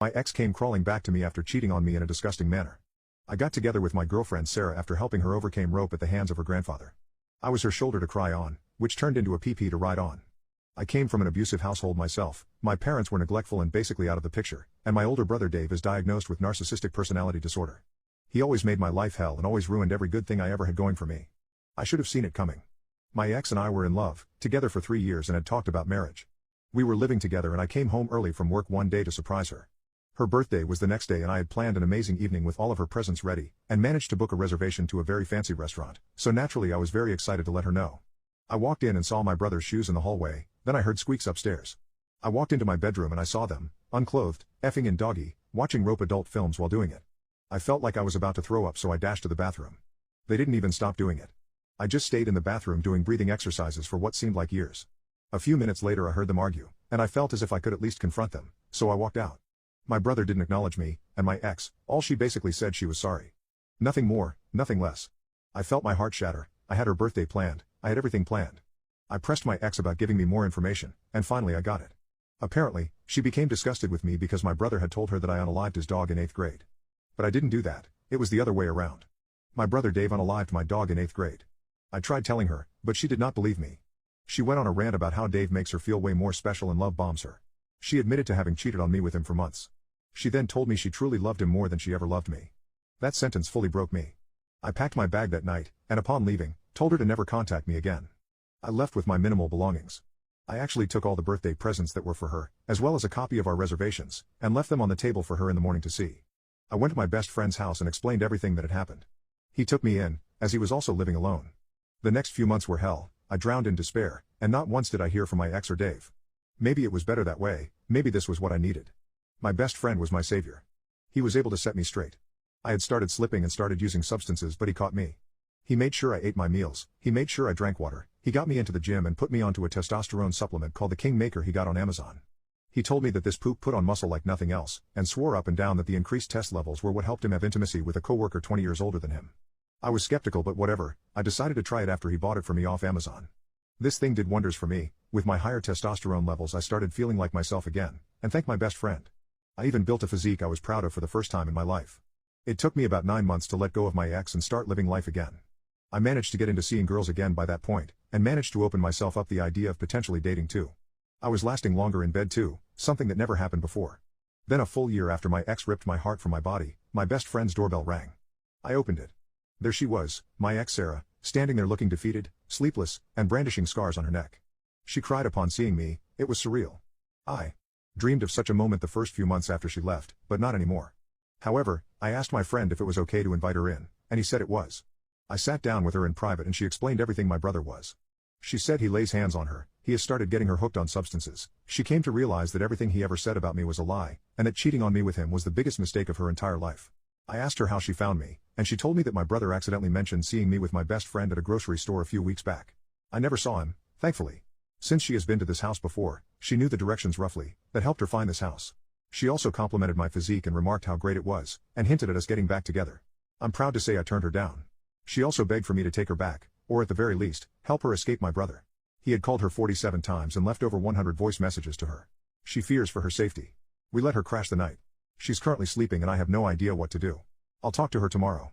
My ex came crawling back to me after cheating on me in a disgusting manner. I got together with my girlfriend Sarah after helping her overcome rope at the hands of her grandfather. I was her shoulder to cry on, which turned into a PP to ride on. I came from an abusive household myself, my parents were neglectful and basically out of the picture, and my older brother Dave is diagnosed with narcissistic personality disorder. He always made my life hell and always ruined every good thing I ever had going for me. I should have seen it coming. My ex and I were in love, together for 3 years and had talked about marriage. We were living together and I came home early from work one day to surprise her. Her birthday was the next day and I had planned an amazing evening with all of her presents ready, and managed to book a reservation to a very fancy restaurant, so naturally I was very excited to let her know. I walked in and saw my brother's shoes in the hallway, then I heard squeaks upstairs. I walked into my bedroom and I saw them, unclothed, effing in doggy, watching rope adult films while doing it. I felt like I was about to throw up so I dashed to the bathroom. They didn't even stop doing it. I just stayed in the bathroom doing breathing exercises for what seemed like years. A few minutes later I heard them argue, and I felt as if I could at least confront them, so I walked out. My brother didn't acknowledge me, and my ex, all she basically said she was sorry. Nothing more, nothing less. I felt my heart shatter. I had her birthday planned, I had everything planned. I pressed my ex about giving me more information, and finally I got it. Apparently, she became disgusted with me because my brother had told her that I unalived his dog in 8th grade. But I didn't do that, it was the other way around. My brother Dave unalived my dog in 8th grade. I tried telling her, but she did not believe me. She went on a rant about how Dave makes her feel way more special and love bombs her. She admitted to having cheated on me with him for months. She then told me she truly loved him more than she ever loved me. That sentence fully broke me. I packed my bag that night, and upon leaving, told her to never contact me again. I left with my minimal belongings. I actually took all the birthday presents that were for her, as well as a copy of our reservations, and left them on the table for her in the morning to see. I went to my best friend's house and explained everything that had happened. He took me in, as he was also living alone. The next few months were hell, I drowned in despair, and not once did I hear from my ex or Dave. Maybe it was better that way, maybe this was what I needed. My best friend was my savior. He was able to set me straight. I had started slipping and started using substances, but he caught me. He made sure I ate my meals, he made sure I drank water, he got me into the gym and put me onto a testosterone supplement called the Kingmaker he got on Amazon. He told me that this poop put on muscle like nothing else, and swore up and down that the increased test levels were what helped him have intimacy with a coworker 20 years older than him. I was skeptical, but whatever, I decided to try it after he bought it for me off Amazon. This thing did wonders for me. With my higher testosterone levels I started feeling like myself again, and thank my best friend. I even built a physique I was proud of for the first time in my life. It took me about 9 months to let go of my ex and start living life again. I managed to get into seeing girls again by that point, and managed to open myself up the idea of potentially dating too. I was lasting longer in bed too, something that never happened before. Then a full year after my ex ripped my heart from my body, my best friend's doorbell rang. I opened it. There she was, my ex Sarah, standing there looking defeated, sleepless, and brandishing scars on her neck. She cried upon seeing me. It was surreal. I dreamed of such a moment the first few months after she left, but not anymore. However, I asked my friend if it was okay to invite her in, and he said it was. I sat down with her in private and she explained everything my brother was. She said he lays hands on her, he has started getting her hooked on substances. She came to realize that everything he ever said about me was a lie, and that cheating on me with him was the biggest mistake of her entire life. I asked her how she found me, and she told me that my brother accidentally mentioned seeing me with my best friend at a grocery store a few weeks back. I never saw him, thankfully. Since she has been to this house before, she knew the directions roughly, that helped her find this house. She also complimented my physique and remarked how great it was, and hinted at us getting back together. I'm proud to say I turned her down. She also begged for me to take her back, or at the very least, help her escape my brother. He had called her 47 times and left over 100 voice messages to her. She fears for her safety. We let her crash the night. She's currently sleeping and I have no idea what to do. I'll talk to her tomorrow.